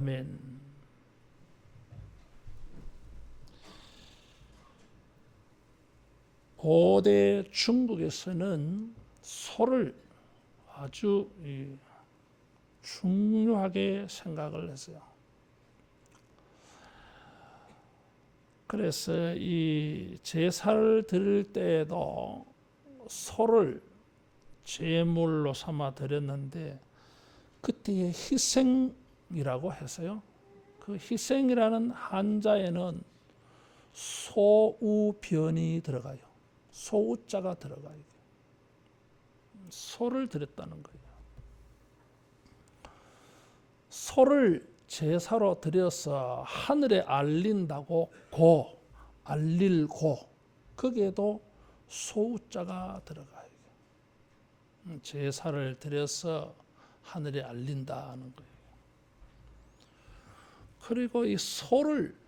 아멘. 고대 중국에서는 소를 아주 중요하게 생각을 했어요. 그래서 이 제사를 드릴 때에도 소를 제물로 삼아 드렸는데 그때의 희생이라고 해서요. 그 희생이라는 한자에는 소우변이 들어가요. 소우자가 들어가요. 소를 드렸다는 거예요. 소를 제사로 드려서 하늘에 알린다고 알릴고 거기에도 소우자가 들어가요. 제사를 드려서 하늘에 알린다는 거예요. 그리고 이 소를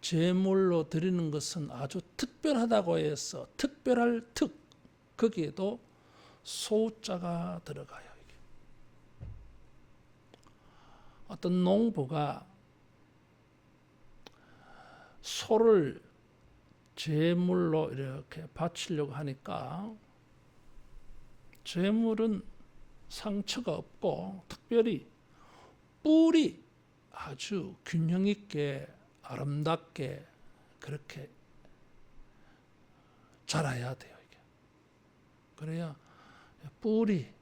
제물로 드리는 것은 아주 특별하다고 해서 특별할 특 거기에도 소자가 들어가요. 어떤 농부가 소를 제물로 이렇게 바치려고 하니까 제물은 상처가 없고 특별히 뿔이 아주 균형 있게 아름답게 그렇게 자라야 돼요. 이게. 그래야 뿔이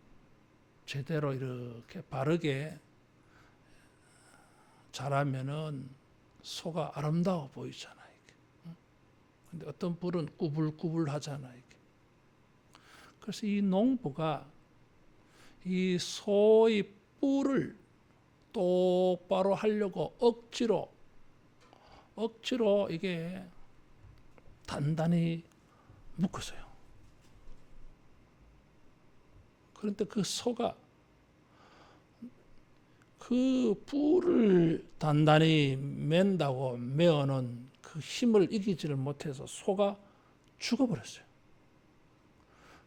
제대로 이렇게 바르게 자라면은 소가 아름다워 보이잖아요. 근데 어떤 뿔은 꾸불꾸불하잖아요. 그래서 이 농부가 이 소의 뿔을 똑바로 하려고 억지로 이게 단단히 묶었어요. 그런데 그 소가 그 뿔을 단단히 맨다고 메어놓은 그 힘을 이기지를 못해서 소가 죽어버렸어요.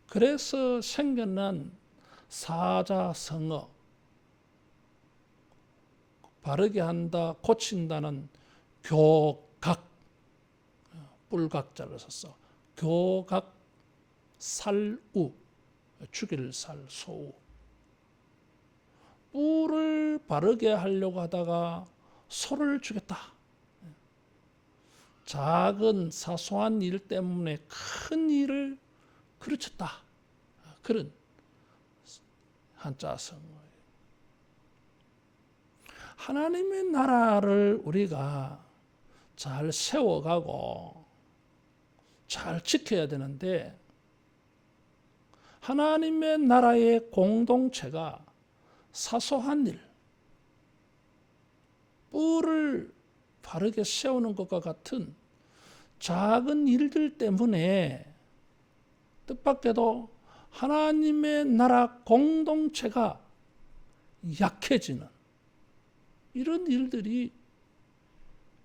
그래서 생겨난 사자성어, 바르게 한다, 고친다는 교각, 뿔각자를 썼어. 교각 살우, 죽일 살, 소우. 뿔을 바르게 하려고 하다가 소를 죽였다. 작은 사소한 일 때문에 큰 일을 그르쳤다. 그런 한자성어예요. 하나님의 나라를 우리가 잘 세워가고 잘 지켜야 되는데 하나님의 나라의 공동체가 사소한 일, 뿔을 바르게 세우는 것과 같은 작은 일들 때문에 뜻밖에도 하나님의 나라 공동체가 약해지는 이런 일들이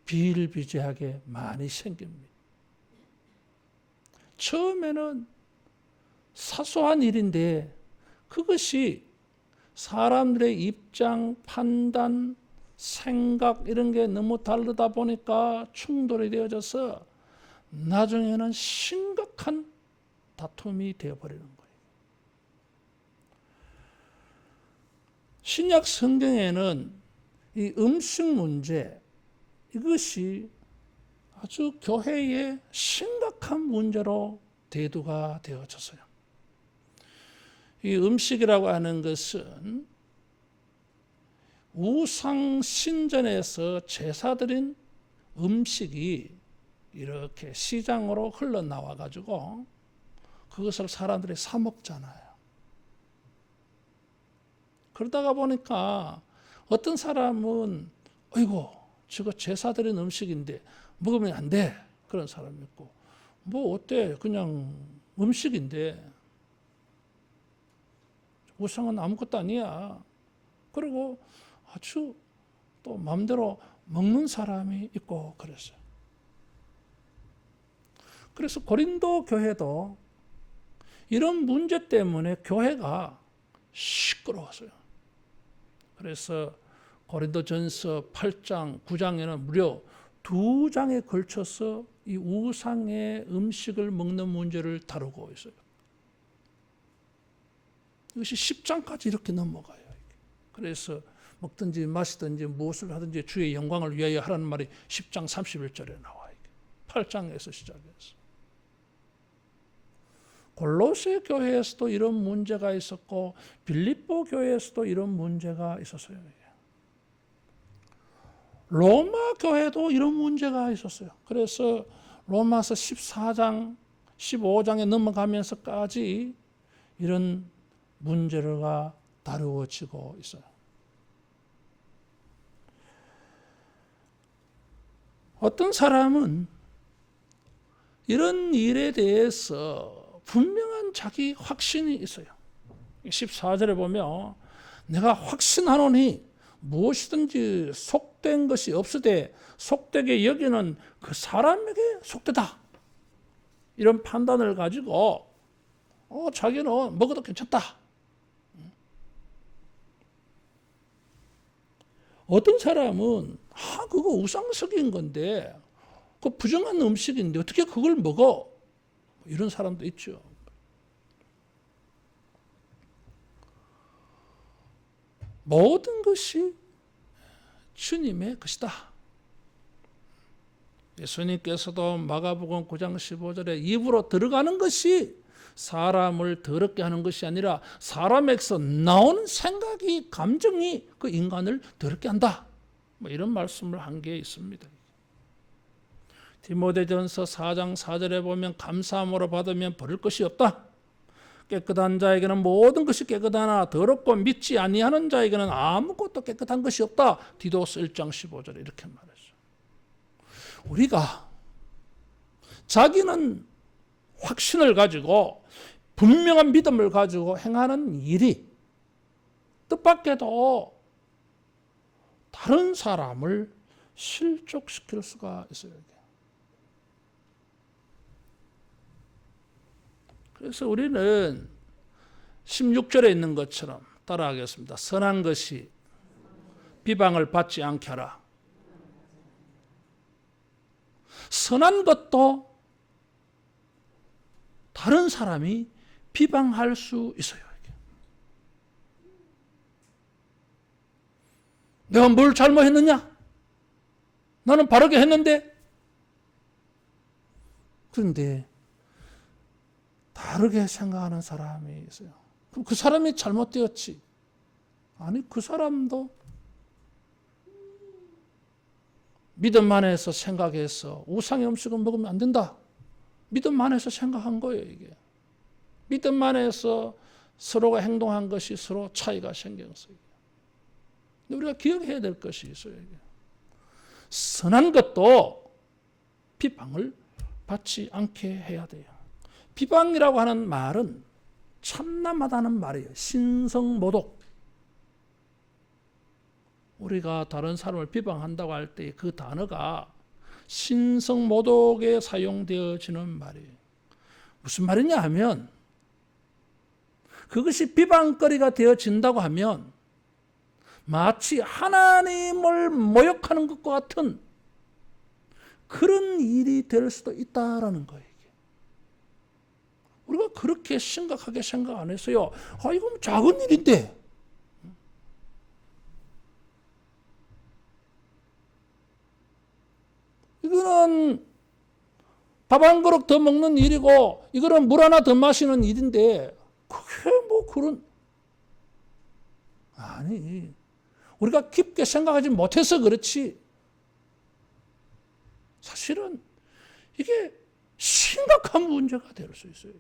비일비재하게 많이 생깁니다. 처음에는 사소한 일인데 그것이 사람들의 입장, 판단, 생각 이런 게 너무 다르다 보니까 충돌이 되어져서 나중에는 심각한 다툼이 되어버리는 거예요. 신약 성경에는 이 음식 문제 이것이 아주 교회의 심각한 문제로 대두가 되어졌어요. 이 음식이라고 하는 것은 우상 신전에서 제사드린 음식이 이렇게 시장으로 흘러나와 가지고 그것을 사람들이 사 먹잖아요. 그러다가 보니까 어떤 사람은 어이고 저거 제사드린 음식인데 먹으면 안 돼. 그런 사람이 있고 뭐 어때 그냥 음식인데 우상은 아무것도 아니야. 그리고 아주 또 마음대로 먹는 사람이 있고 그랬어요. 그래서 고린도 교회도 이런 문제 때문에 교회가 시끄러웠어요. 그래서 고린도전서 8장, 9장에는 무려 2장에 걸쳐서 이 우상의 음식을 먹는 문제를 다루고 있어요. 이것이 10장까지 이렇게 넘어가요. 그래서 먹든지 마시든지 무엇을 하든지 주의 영광을 위하여 하라는 말이 10장 31절에 나와요. 8장에서 시작해서. 골로새 교회에서도 이런 문제가 있었고 빌립보 교회에서도 이런 문제가 있었어요. 로마 교회도 이런 문제가 있었어요. 그래서 로마서 14장, 15장에 넘어가면서까지 이런 문제가 다루어지고 있어요. 어떤 사람은 이런 일에 대해서 분명한 자기 확신이 있어요. 14절에 보면 내가 확신하노니 무엇이든지 속된 것이 없으되 속되게 여기는 그 사람에게 속되다. 이런 판단을 가지고 자기는 먹어도 괜찮다. 어떤 사람은 그거 우상적인 건데 그 부정한 음식인데 어떻게 그걸 먹어? 이런 사람도 있죠. 모든 것이 주님의 것이다. 예수님께서도 마가복음 9장 15절에 입으로 들어가는 것이 사람을 더럽게 하는 것이 아니라 사람에게서 나오는 생각이 감정이 그 인간을 더럽게 한다. 이런 말씀을 한 게 있습니다. 디모데전서 4장 4절에 보면 감사함으로 받으면 버릴 것이 없다. 깨끗한 자에게는 모든 것이 깨끗하나 더럽고 믿지 아니하는 자에게는 아무것도 깨끗한 것이 없다. 디도서 1장 15절에 이렇게 말했죠. 우리가 자기는 확신을 가지고 분명한 믿음을 가지고 행하는 일이 뜻밖에도 다른 사람을 실족시킬 수가 있어요. 그래서 우리는 16절에 있는 것처럼 따라하겠습니다. 선한 것이 비방을 받지 않게 하라. 선한 것도 다른 사람이 비방할 수 있어요. 내가 뭘 잘못했느냐? 나는 바르게 했는데. 그런데 다르게 생각하는 사람이 있어요. 그럼 그 사람이 잘못되었지. 아니, 그 사람도 믿음 안에서 생각해서 우상의 음식은 먹으면 안 된다. 믿음 안에서 생각한 거예요, 이게. 믿음 안에서 서로가 행동한 것이 서로 차이가 생겼어요. 근데 우리가 기억해야 될 것이 있어요, 이게. 선한 것도 비방을 받지 않게 해야 돼요. 비방이라고 하는 말은 참남하다는 말이에요. 신성모독. 우리가 다른 사람을 비방한다고 할 때 그 단어가 신성모독에 사용되어지는 말이에요. 무슨 말이냐 하면 그것이 비방거리가 되어진다고 하면 마치 하나님을 모욕하는 것과 같은 그런 일이 될 수도 있다라는 거예요. 우리가 그렇게 심각하게 생각 안 했어요. 이건 작은 일인데. 이거는 밥 한 그릇 더 먹는 일이고 이거는 물 하나 더 마시는 일인데 그게 뭐 그런 아니 우리가 깊게 생각하지 못해서 그렇지 사실은 이게 심각한 문제가 될 수 있어요.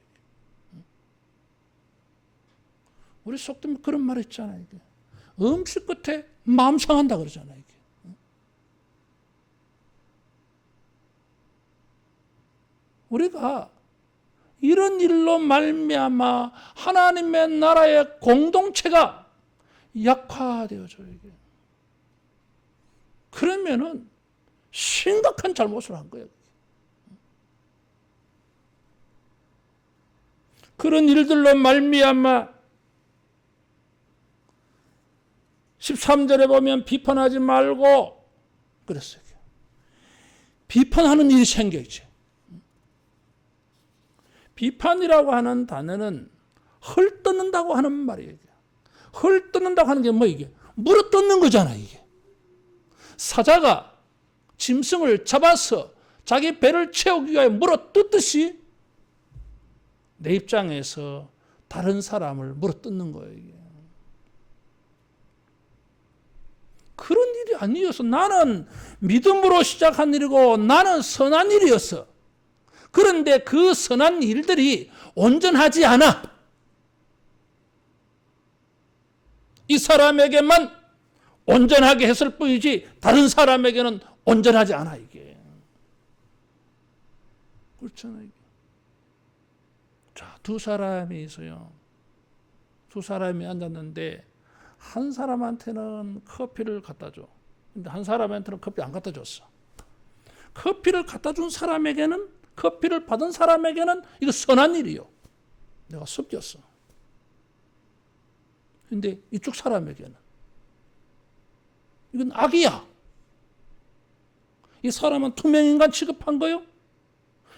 우리 속되면 그런 말 있잖아요. 이게. 음식 끝에 마음 상한다 그러잖아요. 이게. 우리가 이런 일로 말미암아 하나님의 나라의 공동체가 약화되어져요. 이게. 그러면은 심각한 잘못을 한 거예요. 그런 일들로 말미암아 13절에 보면 비판하지 말고 그랬어요. 비판하는 일이 생겨있지. 비판이라고 하는 단어는 헐뜯는다고 하는 말이에요. 헐뜯는다고 하는 게 뭐 이게? 물어뜯는 거잖아, 이게. 사자가 짐승을 잡아서 자기 배를 채우기 위해 물어뜯듯이 내 입장에서 다른 사람을 물어뜯는 거예요, 이게. 그런 일이 아니어서 나는 믿음으로 시작한 일이고 나는 선한 일이었어. 그런데 그 선한 일들이 온전하지 않아. 이 사람에게만 온전하게 했을 뿐이지 다른 사람에게는 온전하지 않아, 이게. 그렇잖아요. 자, 두 사람이 있어요. 두 사람이 앉았는데 한 사람한테는 커피를 갖다 줘. 근데 한 사람한테는 커피 안 갖다 줬어. 커피를 갖다 준 사람에게는, 커피를 받은 사람에게는 이거 선한 일이요. 내가 섞였어. 근데 이쪽 사람에게는 이건 악이야. 이 사람은 투명인간 취급한 거요?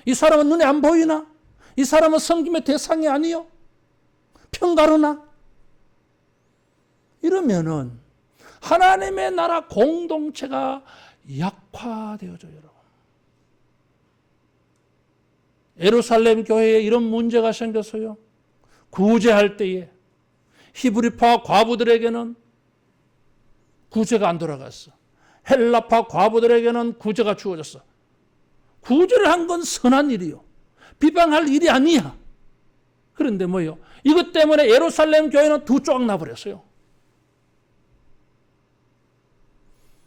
이 사람은 눈에 안 보이나? 이 사람은 섬김의 대상이 아니요? 평가르나? 이러면은 하나님의 나라 공동체가 약화되어져요, 여러분. 예루살렘 교회에 이런 문제가 생겼어요. 구제할 때에 히브리파 과부들에게는 구제가 안 돌아갔어. 헬라파 과부들에게는 구제가 주어졌어. 구제를 한 건 선한 일이요. 비방할 일이 아니야. 그런데 뭐요? 이것 때문에 예루살렘 교회는 두 조각 나버렸어요.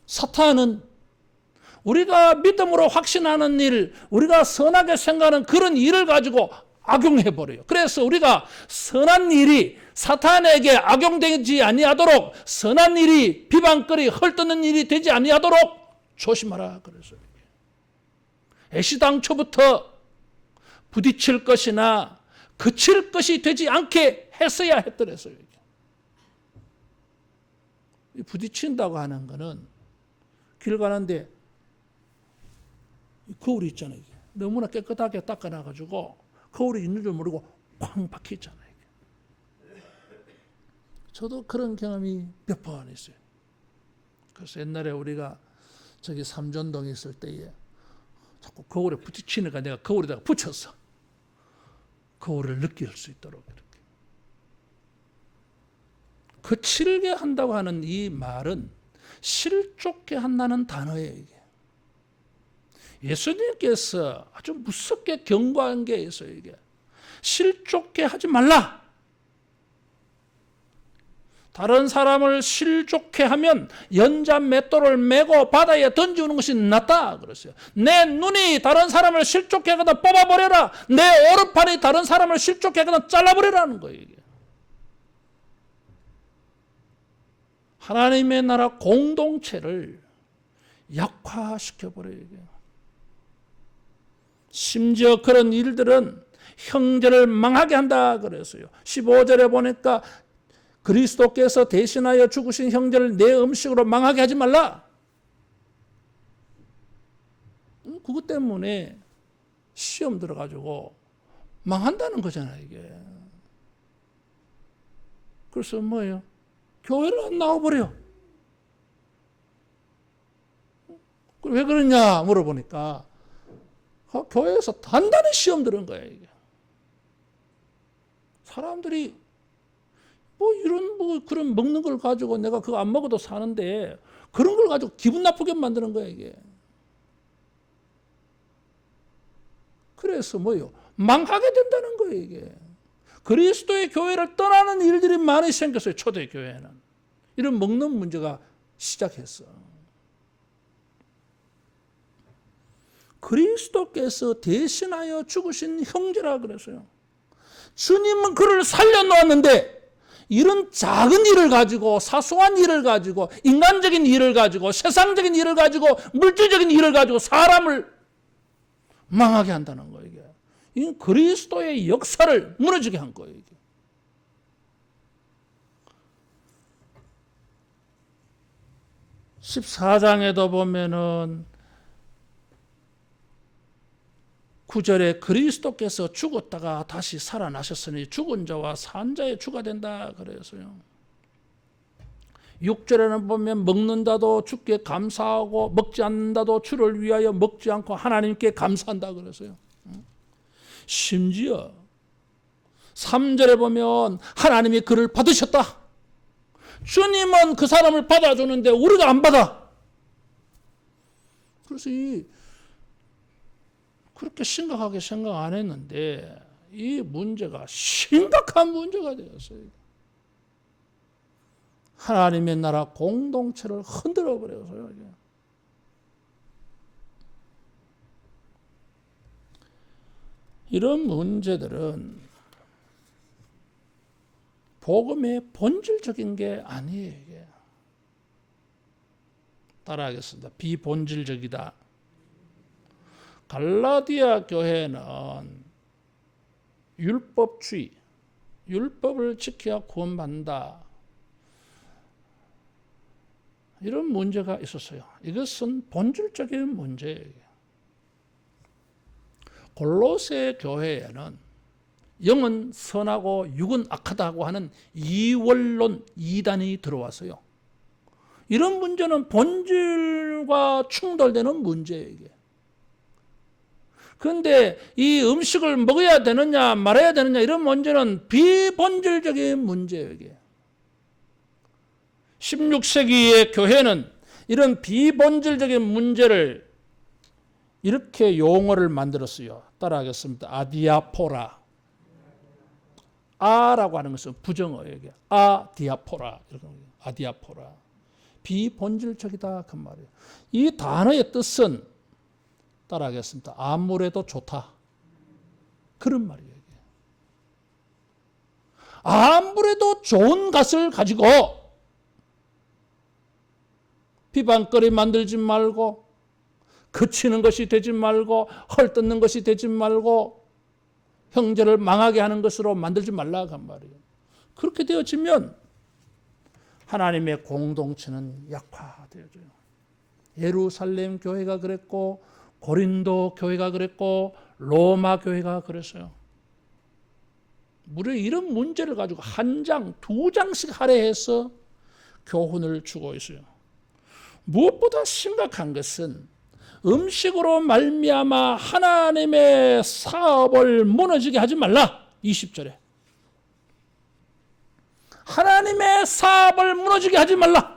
사탄은 우리가 믿음으로 확신하는 일, 우리가 선하게 생각하는 그런 일을 가지고 악용해버려요. 그래서 우리가 선한 일이 사탄에게 악용되지 아니하도록, 선한 일이 비방거리, 헐뜯는 일이 되지 아니하도록 조심하라 그랬어요. 애시당초부터 부딪힐 것이나 그칠 것이 되지 않게 했어야 했더랬어요. 부딪힌다고 하는 거는 길 가는데 거울이 있잖아요. 너무나 깨끗하게 닦아놔가지고 거울이 있는 줄 모르고 쾅 박혀있잖아요. 저도 그런 경험이 몇 번 있어요. 그래서 옛날에 우리가 저기 삼전동에 있을 때에 자꾸 거울에 부딪히니까 내가 거울에다가 붙였어. 거울을 느낄 수 있도록 이렇게. 거칠게 한다고 하는 이 말은 실족게 한다는 단어예요, 이게. 예수님께서 아주 무섭게 경고한 게 있어요, 이게. 실족게 하지 말라. 다른 사람을 실족해 하면 연자 맷돌을 메고 바다에 던지는 것이 낫다 그랬어요. 내 눈이 다른 사람을 실족해 하거나 뽑아버려라. 내 오른팔이 다른 사람을 실족해 하거나 잘라버려라는 거예요, 이게. 하나님의 나라 공동체를 약화시켜버려요, 이게. 심지어 그런 일들은 형제를 망하게 한다 그랬어요. 15절에 보니까 그리스도께서 대신하여 죽으신 형제를 내 음식으로 망하게 하지 말라. 그것 때문에 시험 들어가지고 망한다는 거잖아요, 이게. 그래서 뭐예요? 교회를 안 나와버려. 왜 그러냐 물어보니까 교회에서 단단히 시험 들은 거예요, 이게. 사람들이 이런 그런 먹는 걸 가지고 내가 그거 안 먹어도 사는데 그런 걸 가지고 기분 나쁘게 만드는 거야, 이게. 그래서 망하게 된다는 거예요, 이게. 그리스도의 교회를 떠나는 일들이 많이 생겼어요, 초대 교회는. 이런 먹는 문제가 시작했어. 그리스도께서 대신하여 죽으신 형제라 그랬어요. 주님은 그를 살려놓았는데 이런 작은 일을 가지고, 사소한 일을 가지고, 인간적인 일을 가지고, 세상적인 일을 가지고, 물질적인 일을 가지고 사람을 망하게 한다는 거예요, 이게. 이건 그리스도의 역사를 무너지게 한 거예요, 이게. 14장에도 보면은 9절에 그리스도께서 죽었다가 다시 살아나셨으니 죽은 자와 산 자의 주가 된다 그래서요. 6절에는 보면 먹는다도 주께 감사하고 먹지 않는다도 주를 위하여 먹지 않고 하나님께 감사한다 그래서요. 심지어 3절에 보면 하나님이 그를 받으셨다. 주님은 그 사람을 받아주는데 우리가 안 받아. 그래서 그렇게 심각하게 생각 안 했는데 이 문제가 심각한 문제가 되었어요. 하나님의 나라 공동체를 흔들어 버려서요. 이런 문제들은 복음의 본질적인 게 아니에요. 이게. 따라하겠습니다. 비본질적이다. 갈라디아 교회는 율법주의, 율법을 지켜야 구원받는다. 이런 문제가 있었어요. 이것은 본질적인 문제예요. 골로새 교회에는 영은 선하고 육은 악하다고 하는 이원론 이단이 들어왔어요. 이런 문제는 본질과 충돌되는 문제예요. 이게. 그런데 이 음식을 먹어야 되느냐 말아야 되느냐 이런 문제는 비본질적인 문제예요. 이게. 16세기의 교회는 이런 비본질적인 문제를 이렇게 용어를 만들었어요. 따라하겠습니다. 아디아포라. 아라고 하는 것은 부정어예요. 아디아포라. 아디아포라. 비본질적이다 그 말이에요. 이 단어의 뜻은 따라하겠습니다. 아무래도 좋다. 그런 말이에요. 아무래도 좋은 것을 가지고 비방거리 만들지 말고 그치는 것이 되지 말고 헐뜯는 것이 되지 말고 형제를 망하게 하는 것으로 만들지 말라 한 말이에요. 그렇게 되어지면 하나님의 공동체는 약화되어져요. 예루살렘 교회가 그랬고 고린도 교회가 그랬고 로마 교회가 그랬어요. 무려 이런 문제를 가지고 한 장, 두 장씩 할애해서 교훈을 주고 있어요. 무엇보다 심각한 것은 음식으로 말미암아 하나님의 사업을 무너지게 하지 말라. 20절에. 하나님의 사업을 무너지게 하지 말라.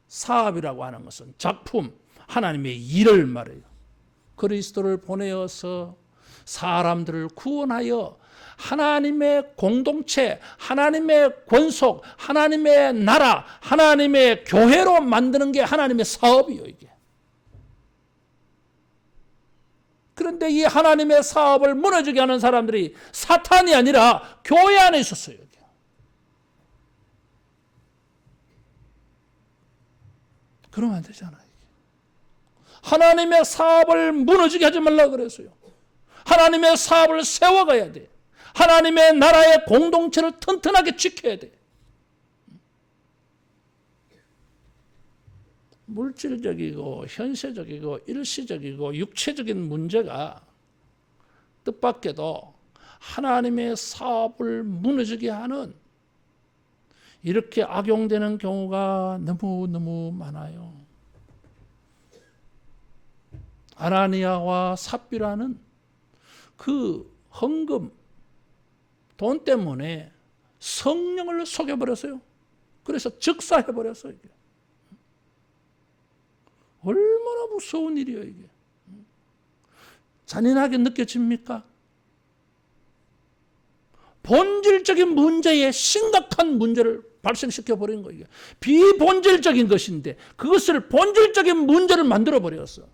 사업이라고 하는 것은 작품, 하나님의 일을 말해요. 그리스도를 보내어서 사람들을 구원하여 하나님의 공동체, 하나님의 권속, 하나님의 나라, 하나님의 교회로 만드는 게 하나님의 사업이에요. 이게. 그런데 이 하나님의 사업을 무너지게 하는 사람들이 사탄이 아니라 교회 안에 있었어요. 그러면 안 되잖아요. 하나님의 사업을 무너지게 하지 말라 그랬어요. 하나님의 사업을 세워가야 돼. 하나님의 나라의 공동체를 튼튼하게 지켜야 돼. 물질적이고 현세적이고 일시적이고 육체적인 문제가 뜻밖에도 하나님의 사업을 무너지게 하는 이렇게 악용되는 경우가 너무너무 많아요. 아나니아와 삽비라는 그 헌금, 돈 때문에 성령을 속여버렸어요. 그래서 즉사해버렸어요. 이게. 얼마나 무서운 일이에요, 이게. 잔인하게 느껴집니까? 본질적인 문제에 심각한 문제를 발생시켜버린 거예요. 비본질적인 것인데 그것을 본질적인 문제를 만들어버렸어.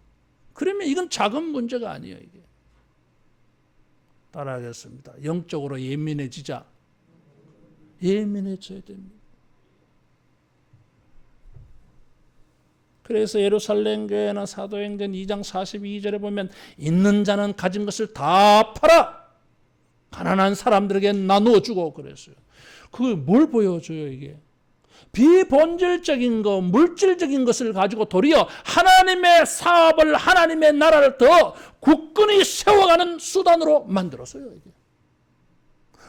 그러면 이건 작은 문제가 아니에요. 이게. 따라하겠습니다. 영적으로 예민해지자. 예민해져야 됩니다. 그래서 예루살렘 교회는 사도행전 2장 42절에 보면 있는 자는 가진 것을 다 팔아 가난한 사람들에게 나누어 주고 그랬어요. 그걸 뭘 보여줘요, 이게? 비본질적인 것, 물질적인 것을 가지고 도리어 하나님의 사업을, 하나님의 나라를 더 굳건히 세워가는 수단으로 만들었어요. 이게.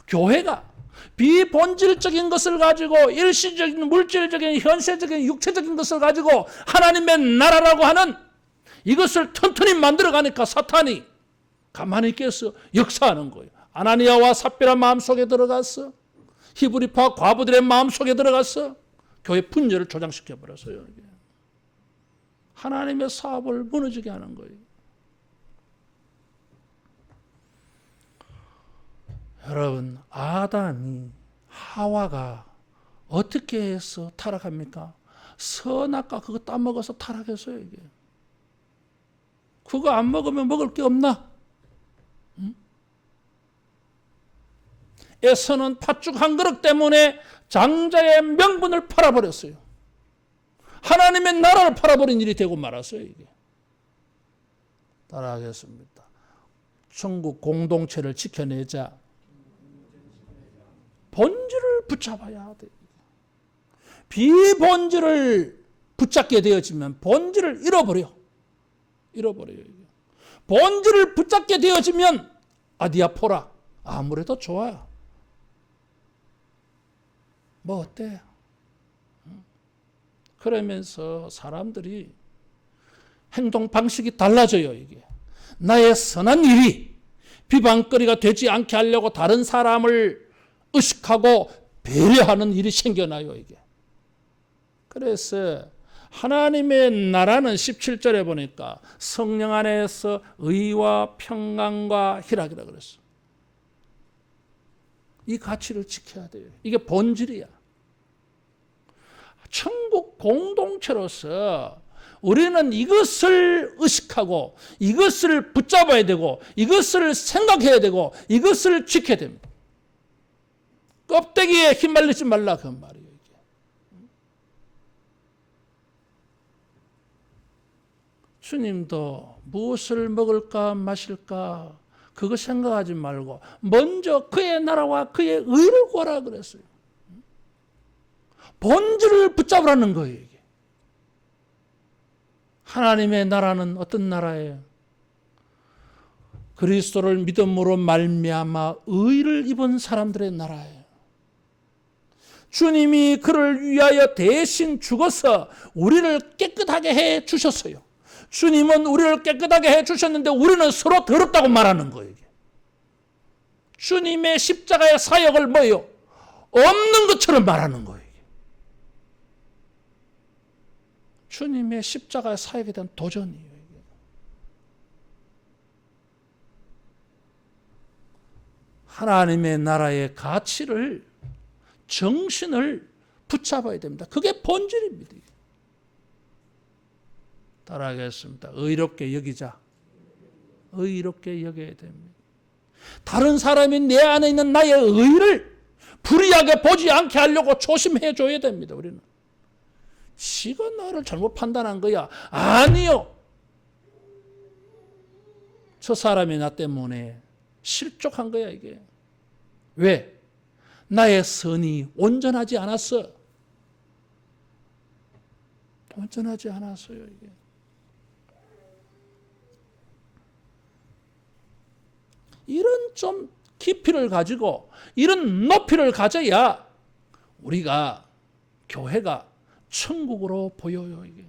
교회가 비본질적인 것을 가지고 일시적인, 물질적인, 현세적인, 육체적인 것을 가지고 하나님의 나라라고 하는 이것을 튼튼히 만들어가니까 사탄이 가만히 있겠어 역사하는 거예요. 아나니아와 삽비라 마음속에 들어갔어. 히브리파 과부들의 마음속에 들어갔어. 교회 분열을 조장시켜버렸어요. 하나님의 사업을 무너지게 하는 거예요. 여러분, 아담이 하와가 어떻게 해서 타락합니까? 선악과 그거 따먹어서 타락했어요. 이게. 그거 안 먹으면 먹을 게 없나? 응? 에서는 팥죽 한 그릇 때문에 장자의 명분을 팔아버렸어요. 하나님의 나라를 팔아버린 일이 되고 말았어요. 이게. 따라하겠습니다. 천국 공동체를 지켜내자 본질을 붙잡아야 돼. 비본질을 붙잡게 되어지면 본질을 잃어버려요. 본질을 붙잡게 되어지면 아디아포라 아무래도 좋아요. 뭐 어때? 그러면서 사람들이 행동 방식이 달라져요. 이게 나의 선한 일이 비방거리가 되지 않게 하려고 다른 사람을 의식하고 배려하는 일이 생겨나요. 이게. 그래서 하나님의 나라는 17절에 보니까 성령 안에서 의와 평강과 희락이라 그랬어. 이 가치를 지켜야 돼요. 이게 본질이야. 천국 공동체로서 우리는 이것을 의식하고 이것을 붙잡아야 되고 이것을 생각해야 되고 이것을 지켜야 됩니다. 껍데기에 휘말리지 말라 그 말이에요. 이게. 주님도 무엇을 먹을까 마실까 그거 생각하지 말고 먼저 그의 나라와 그의 의를 구하라 그랬어요. 본질을 붙잡으라는 거예요. 이게. 하나님의 나라는 어떤 나라예요? 그리스도를 믿음으로 말미암아 의를 입은 사람들의 나라예요. 주님이 그를 위하여 대신 죽어서 우리를 깨끗하게 해 주셨어요. 주님은 우리를 깨끗하게 해 주셨는데 우리는 서로 더럽다고 말하는 거예요. 이게. 주님의 십자가의 사역을 뭐예요? 없는 것처럼 말하는 거예요. 이게. 주님의 십자가의 사역에 대한 도전이에요. 이게. 하나님의 나라의 가치를 정신을 붙잡아야 됩니다. 그게 본질입니다. 따라하겠습니다. 의롭게 여기자. 의롭게 여겨야 됩니다. 다른 사람이 내 안에 있는 나의 의를 불이하게 보지 않게 하려고 조심해 줘야 됩니다. 우리는. 지가 나를 잘못 판단한 거야. 아니요. 저 사람이 나 때문에 실족한 거야 이게. 왜? 나의 선이 온전하지 않았어. 온전하지 않았어요. 이게. 이런 좀 깊이를 가지고 이런 높이를 가져야 우리가 교회가 천국으로 보여요. 이게.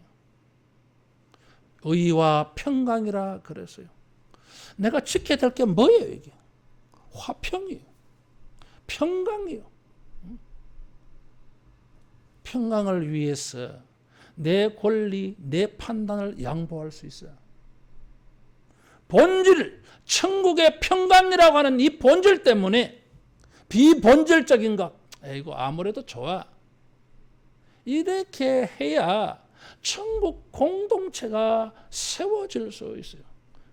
의와 평강이라 그랬어요. 내가 지켜야 될 게 뭐예요? 이게 화평이에요. 평강이요. 평강을 위해서 내 권리, 내 판단을 양보할 수 있어요. 본질, 천국의 평강이라고 하는 이 본질 때문에 비본질적인 것, 이거 아무래도 좋아. 이렇게 해야 천국 공동체가 세워질 수 있어요.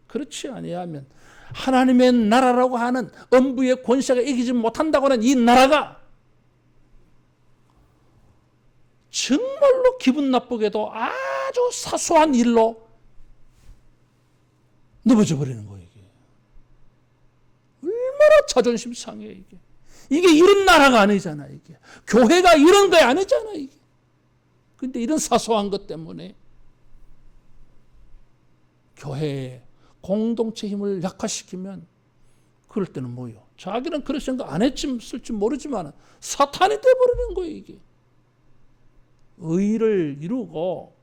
그렇지 아니하면 하나님의 나라라고 하는 엄부의 권세가 이기지 못한다고 하는 이 나라가 정말로 기분 나쁘게도 아주 사소한 일로 넘어져 버리는 거예요. 이게. 얼마나 자존심 상해 이게. 이게 이런 나라가 아니잖아. 이게 교회가 이런 거 아니잖아. 이게. 근데 이런 사소한 것 때문에 교회의 공동체 힘을 약화시키면 그럴 때는 뭐요? 자기는 그런 생각 안 했을지 모르지만 사탄이 돼버리는 거예요, 이게. 의를 이루고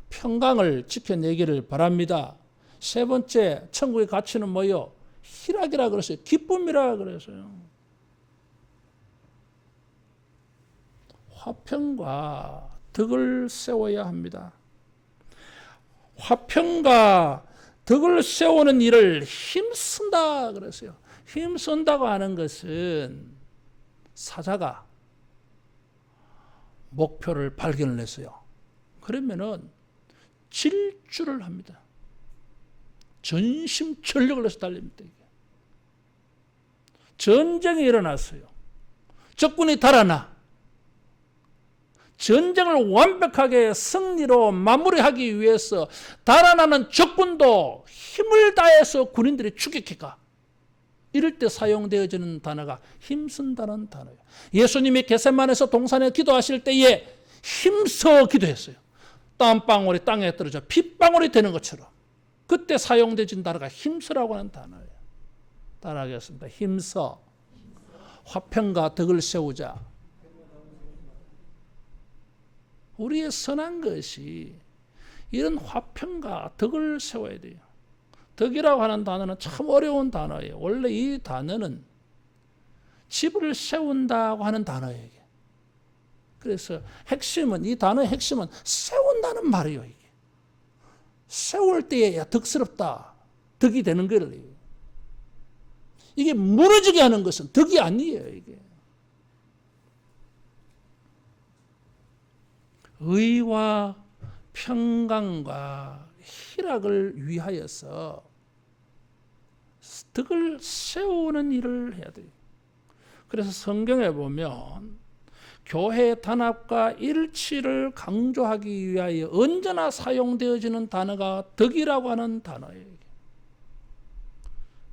평강을 지켜내기를 바랍니다. 세 번째, 천국의 가치는 뭐요? 희락이라 그랬어요. 기쁨이라 그랬어요. 화평과 덕을 세워야 합니다. 화평과 덕을 세우는 일을 힘쓴다 그랬어요. 힘쓴다고 하는 것은 사자가 목표를 발견을 했어요. 그러면은 질주를 합니다. 전심전력을 해서 달립니다. 전쟁이 일어났어요. 적군이 달아나 전쟁을 완벽하게 승리로 마무리하기 위해서 달아나는 적군도 힘을 다해서 군인들이 추격해가. 이럴 때 사용되어지는 단어가 힘쓴다는 단어예요. 예수님이 겟세마네에서 동산에 기도하실 때에 힘써 기도했어요. 땀방울이 땅에 떨어져 핏방울이 되는 것처럼. 그때 사용되어진 단어가 힘써라고 하는 단어예요. 따라하겠습니다. 힘써. 화평과 덕을 세우자. 우리의 선한 것이 이런 화평과 덕을 세워야 돼요. 덕이라고 하는 단어는 참 어려운 단어예요. 원래 이 단어는 집을 세운다고 하는 단어예요. 그래서 핵심은, 이 단어의 핵심은 세운다는 말이에요. 이게. 세울 때에 덕스럽다. 덕이 되는 거예요. 이게 무너지게 하는 것은 덕이 아니에요. 이게. 의와 평강과 희락을 위하여서 덕을 세우는 일을 해야 돼요. 그래서 성경에 보면 교회 단합과 일치를 강조하기 위하여 언제나 사용되어지는 단어가 덕이라고 하는 단어예요.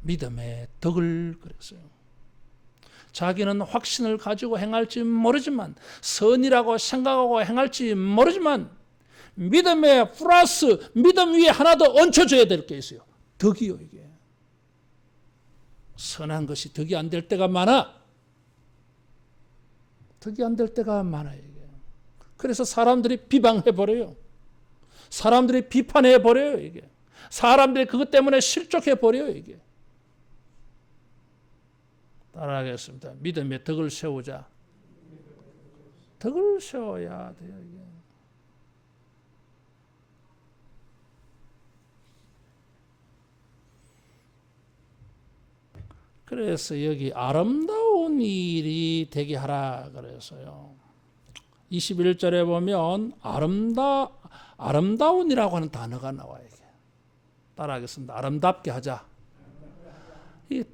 믿음의 덕을 그랬어요. 자기는 확신을 가지고 행할지 모르지만, 선이라고 생각하고 행할지 모르지만 믿음의 플러스 믿음 위에 하나 더 얹혀줘야 될 게 있어요. 덕이요. 이게 선한 것이 덕이 안 될 때가 많아. 덕이 안 될 때가 많아요. 이게. 그래서 사람들이 비방해버려요. 사람들이 비판해버려요. 이게. 사람들이 그것 때문에 실족해버려요. 이게. 따라하겠습니다. 믿음의 덕을 세우자. 덕을 세워야 돼요. 이게. 그래서 여기 아름다운 일이 되게 하라 그랬어요. 21절에 보면 아름다운이라고 하는 단어가 나와요. 따라하겠습니다. 아름답게 하자. 이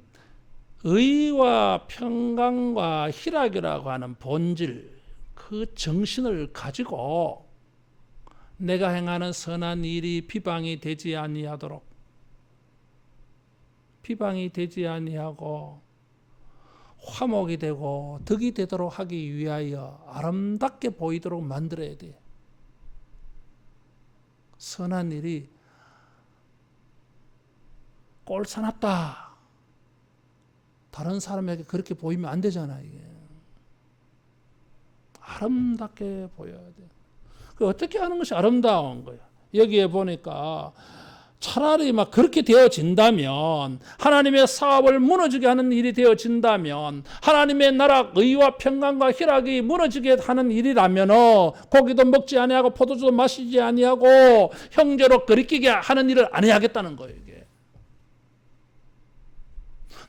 의와 평강과 희락이라고 하는 본질, 그 정신을 가지고 내가 행하는 선한 일이 비방이 되지 아니하도록, 비방이 되지 아니하고 화목이 되고 덕이 되도록 하기 위하여 아름답게 보이도록 만들어야 돼. 선한 일이 꼴사납다. 다른 사람에게 그렇게 보이면 안 되잖아. 이게. 아름답게 보여야 돼. 어떻게 하는 것이 아름다운 거야? 여기에 보니까 차라리 막 그렇게 되어진다면, 하나님의 사업을 무너지게 하는 일이 되어진다면, 하나님의 나라 의와 평강과 희락이 무너지게 하는 일이라면 고기도 먹지 아니하고 포도주도 마시지 아니하고 형제로 거리끼게 하는 일을 안 해야겠다는 거예요. 이게.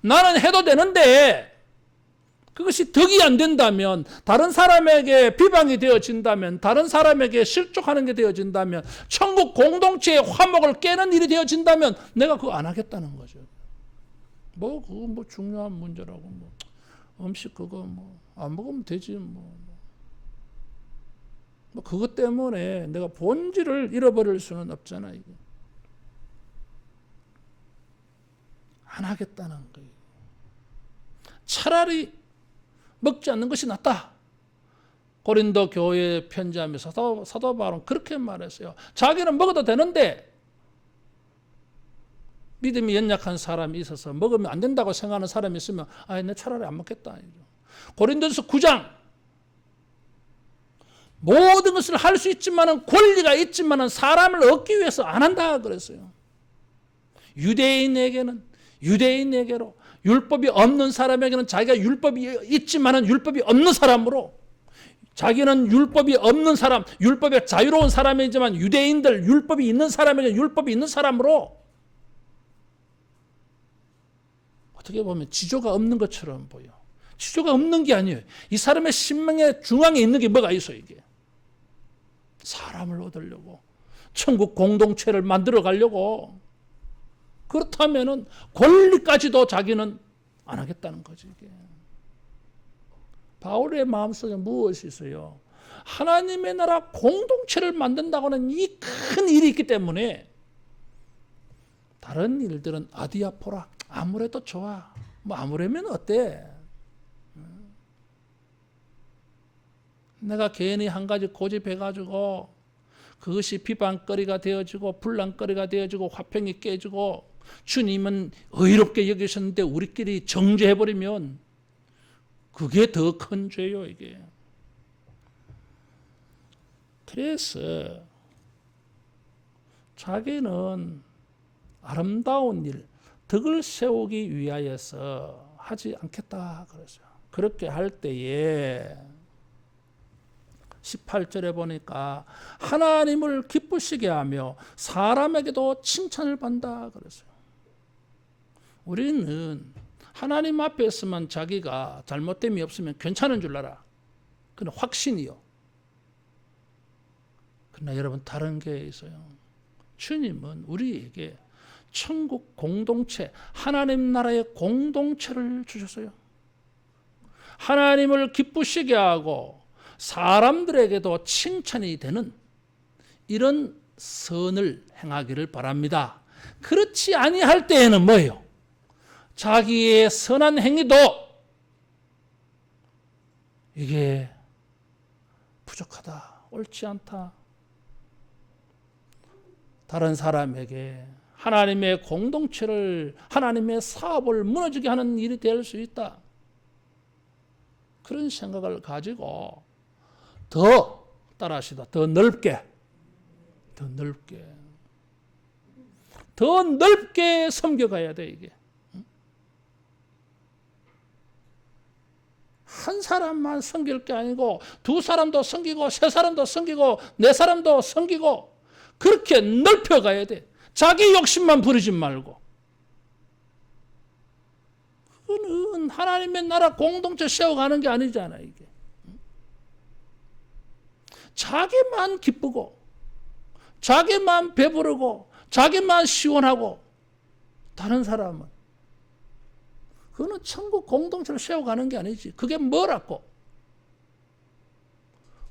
나는 해도 되는데 그것이 덕이 안 된다면, 다른 사람에게 비방이 되어진다면, 다른 사람에게 실족하는 게 되어진다면, 천국 공동체의 화목을 깨는 일이 되어진다면 내가 그거 안 하겠다는 거죠. 그거 중요한 문제라고 음식 그거 안 먹으면 되지 그것 때문에 내가 본질을 잃어버릴 수는 없잖아. 이게. 안 하겠다는 거예요. 차라리 먹지 않는 것이 낫다. 고린도 교회에 편지하면서 사도 바울은 그렇게 말했어요. 자기는 먹어도 되는데 믿음이 연약한 사람이 있어서 먹으면 안 된다고 생각하는 사람이 있으면 내 차라리 안 먹겠다. 고린도서 9장 모든 것을 할 수 있지만은 권리가 있지만은 사람을 얻기 위해서 안 한다 그랬어요. 유대인에게로 율법이 없는 사람에게는 자기가 율법이 있지만은 율법이 없는 사람으로 자기는 율법이 없는 사람, 율법에 자유로운 사람이지만 유대인들 율법이 있는 사람에게 율법이 있는 사람으로 어떻게 보면 지조가 없는 것처럼 보여. 지조가 없는 게 아니에요. 이 사람의 신명의 중앙에 있는 게 뭐가 있어 이게. 사람을 얻으려고 천국 공동체를 만들어 가려고 그렇다면은 권리까지도 자기는 안 하겠다는 거지 이게. 바울의 마음속에 무엇이 있어요? 하나님의 나라 공동체를 만든다고는 이 큰 일이 있기 때문에 다른 일들은 아디아포라 아무래도 좋아. 뭐 아무래면 어때? 내가 괜히 한 가지 고집해가지고 그것이 비방거리가 되어지고 분란거리가 되어지고 화평이 깨지고 주님은 의롭게 여기셨는데 우리끼리 정죄해버리면 그게 더 큰 죄요 이게. 그래서 자기는 아름다운 일, 덕을 세우기 위하여서 하지 않겠다 그랬어요. 그렇게 할 때에 18절에 보니까 하나님을 기쁘시게 하며 사람에게도 칭찬을 받는다 그랬어요. 우리는 하나님 앞에서만 자기가 잘못됨이 없으면 괜찮은 줄 알아. 그건 확신이요. 그러나 여러분 다른 게 있어요. 주님은 우리에게 천국 공동체, 하나님 나라의 공동체를 주셨어요. 하나님을 기쁘시게 하고 사람들에게도 칭찬이 되는 이런 선을 행하기를 바랍니다. 그렇지 아니할 때에는 뭐예요? 자기의 선한 행위도 이게 부족하다, 옳지 않다. 다른 사람에게 하나님의 공동체를, 하나님의 사업을 무너지게 하는 일이 될 수 있다. 그런 생각을 가지고 더 따라하시다. 더 넓게 섬겨가야 돼 이게. 한 사람만 섬길 게 아니고 두 사람도 섬기고 세 사람도 섬기고 네 사람도 섬기고 그렇게 넓혀가야 돼. 자기 욕심만 부리지 말고. 그거는 하나님의 나라 공동체 세워가는 게 아니잖아 이게. 자기만 기쁘고 자기만 배부르고 자기만 시원하고 다른 사람은 그거는 천국 공동체를 세워가는 게 아니지. 그게 뭐라고?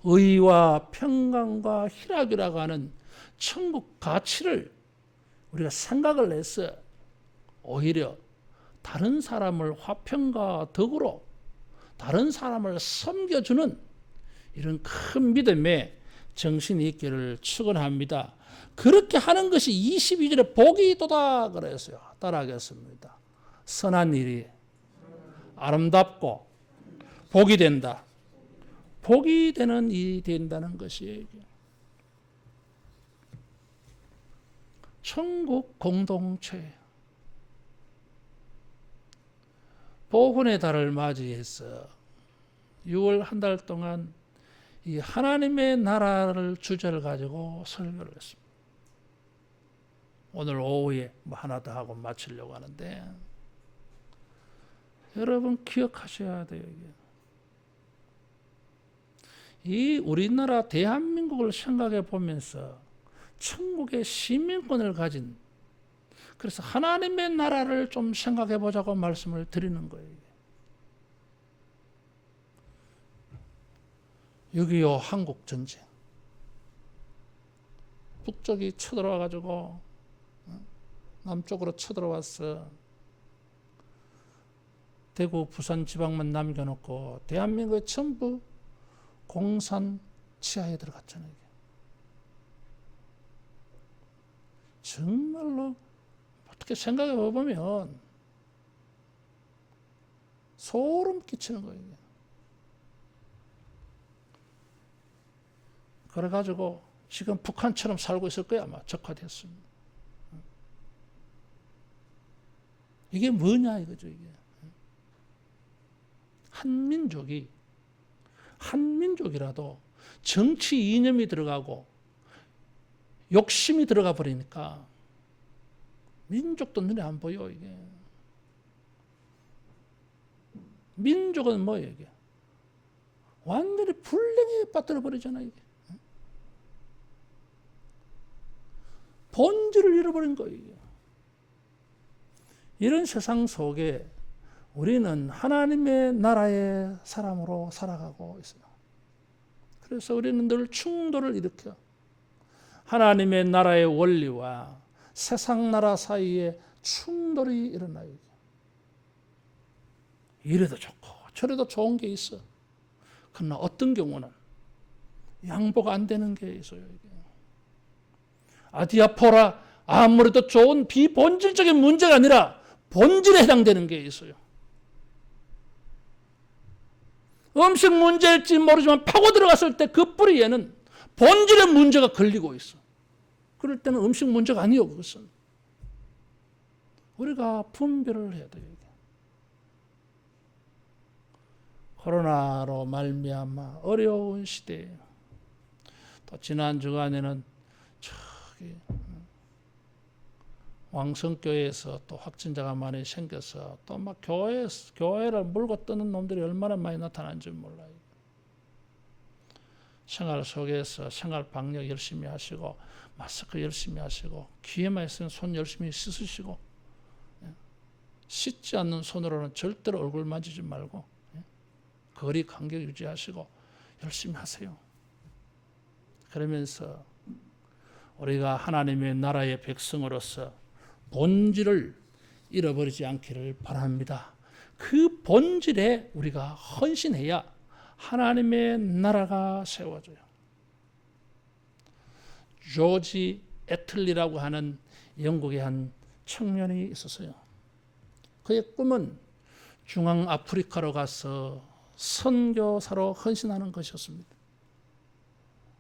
의와 평강과 희락이라고 하는 천국 가치를 우리가 생각을 해서 오히려 다른 사람을 화평과 덕으로 다른 사람을 섬겨주는 이런 큰 믿음에 정신이 있기를 축원합니다. 그렇게 하는 것이 22절에 복이 있도다 그랬어요. 따라하겠습니다. 선한 일이 아름답고 복이 된다. 복이 되는 일이 된다는 것이에요. 천국 공동체 복운의 달을 맞이해서 6월 한 달 동안 이 하나님의 나라를 주제를 가지고 설교를 했습니다. 오늘 오후에 뭐 하나 더 하고 마치려고 하는데 여러분 기억하셔야 돼요. 이 우리나라 대한민국을 생각해 보면서 천국의 시민권을 가진, 그래서 하나님의 나라를 좀 생각해 보자고 말씀을 드리는 거예요. 6.25 한국전쟁. 북쪽이 쳐들어와가지고 남쪽으로 쳐들어왔어. 대구, 부산 지방만 남겨놓고 대한민국의 전부 공산 치하에 들어갔잖아요. 정말로 어떻게 생각해 보면 소름 끼치는 거예요. 그래가지고 지금 북한처럼 살고 있을 거야 아마 적화됐습니다. 이게 뭐냐 이거죠. 이게 한민족이라도 정치 이념이 들어가고 욕심이 들어가 버리니까 민족도 눈에 안 보여. 이게 민족은 뭐예요? 이게 완전히 불행에 빠뜨려 버리잖아요. 이게 본질을 잃어버린 거예요. 이런 세상 속에 우리는 하나님의 나라의 사람으로 살아가고 있어요. 그래서 우리는 늘 충돌을 일으켜 하나님의 나라의 원리와 세상 나라 사이에 충돌이 일어나요. 이래도 좋고 저래도 좋은 게 있어. 그러나 어떤 경우는 양보가 안 되는 게 있어요. 아디아포라 아무래도 좋은 비본질적인 문제가 아니라 본질에 해당되는 게 있어요. 음식 문제일지 모르지만 파고 들어갔을 때 그 뿌리에는 본질의 문제가 걸리고 있어. 그럴 때는 음식 문제가 아니요. 그것은 우리가 분별을 해야 돼요. 코로나로 말미암아 어려운 시대에 또 지난 주간에는 저기 왕성교회에서 또 확진자가 많이 생겨서 또 막 교회를 물고 뜨는 놈들이 얼마나 많이 나타난지 몰라요. 생활 속에서 생활 방역 열심히 하시고 마스크 열심히 하시고 귀에만 있으면 손 열심히 씻으시고 씻지 않는 손으로는 절대로 얼굴 만지지 말고 거리 간격 유지하시고 열심히 하세요. 그러면서 우리가 하나님의 나라의 백성으로서 본질을 잃어버리지 않기를 바랍니다. 그 본질에 우리가 헌신해야 하나님의 나라가 세워져요. 조지 애틀리라고 하는 영국의 한 청년이 있었어요. 그의 꿈은 중앙아프리카로 가서 선교사로 헌신하는 것이었습니다.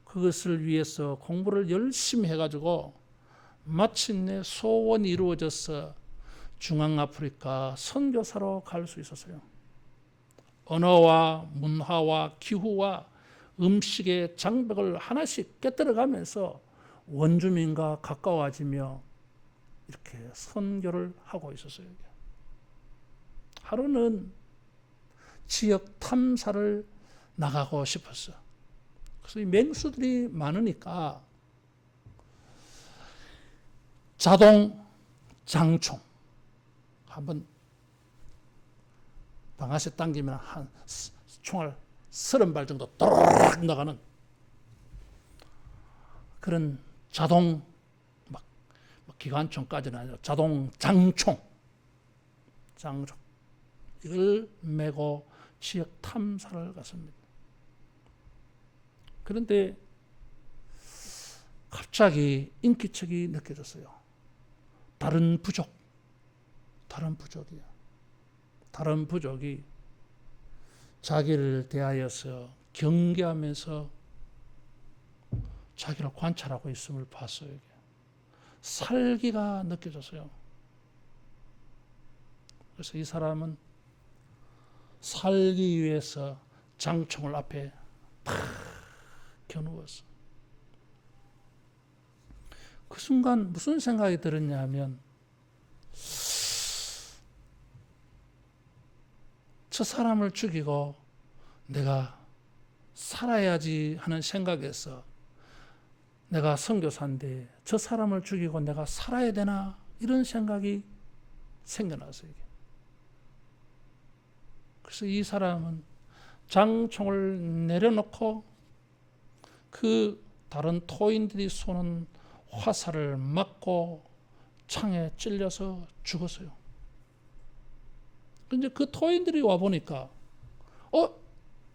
그것을 위해서 공부를 열심히 해가지고 마침내 소원이 이루어져서 중앙아프리카 선교사로 갈 수 있었어요. 언어와 문화와 기후와 음식의 장벽을 하나씩 깨뜨려가면서 원주민과 가까워지며 이렇게 선교를 하고 있었어요. 하루는 지역 탐사를 나가고 싶었어. 그래서 이 맹수들이 많으니까 자동 장총 한번 방아쇠 당기면 한 총알 30발 정도 또르륵 나가는 그런 자동 막 기관총까지는 아니라 자동 장총 이걸 메고 지역 탐사를 갔습니다. 그런데 갑자기 인기척이 느껴졌어요. 다른 부족이 자기를 대하여서 경계하면서 자기를 관찰하고 있음을 봤어요. 살기가 느껴졌어요. 그래서 이 사람은 살기 위해서 장총을 앞에 탁 겨누었어. 그 순간 무슨 생각이 들었냐 하면 저 사람을 죽이고 내가 살아야지 하는 생각에서 내가 선교사인데 저 사람을 죽이고 내가 살아야 되나 이런 생각이 생겨났어요. 그래서 이 사람은 장총을 내려놓고 그 다른 토인들이 쏘는 화살을 맞고 창에 찔려서 죽었어요. 근데 그 토인들이 와 보니까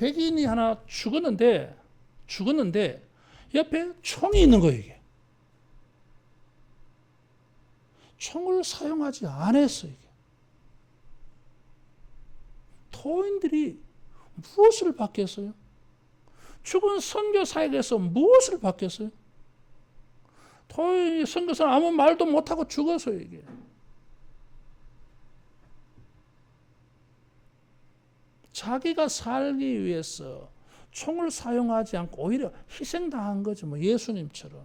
백인이 하나 죽었는데 옆에 총이 있는 거예요. 이게. 총을 사용하지 않았어요. 이게. 토인들이 무엇을 받겠어요? 죽은 선교사에게서 무엇을 받겠어요? 토인 선교사는 아무 말도 못하고 죽었어요. 이게. 자기가 살기 위해서 총을 사용하지 않고 오히려 희생당한 거죠. 뭐 예수님처럼.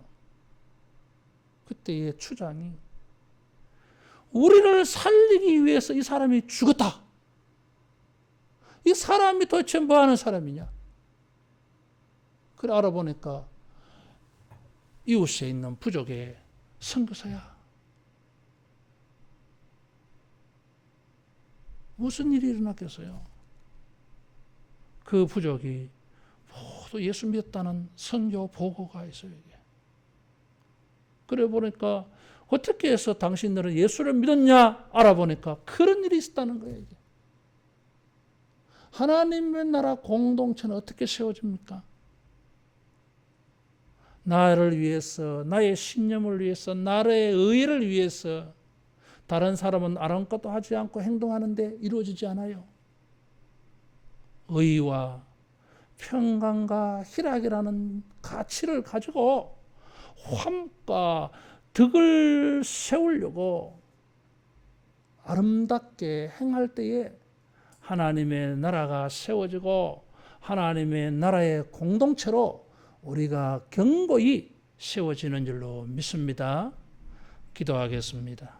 그때의 추장이 우리를 살리기 위해서 이 사람이 죽었다. 이 사람이 도대체 뭐 하는 사람이냐? 그래 알아보니까 이웃에 있는 부족의 선교사야. 무슨 일이 일어났겠어요? 그 부족이 모두 예수 믿었다는 선교 보고가 있어요. 이게. 그래 보니까 어떻게 해서 당신들은 예수를 믿었냐 알아보니까 그런 일이 있었다는 거예요. 이게. 하나님의 나라 공동체는 어떻게 세워집니까? 나를 위해서, 나의 신념을 위해서, 나라의 의를 위해서 다른 사람은 아랑것도 하지 않고 행동하는데 이루어지지 않아요. 의와 평강과 희락이라는 가치를 가지고 화목과 덕을 세우려고 아름답게 행할 때에 하나님의 나라가 세워지고 하나님의 나라의 공동체로 우리가 견고히 세워지는 줄로 믿습니다. 기도하겠습니다.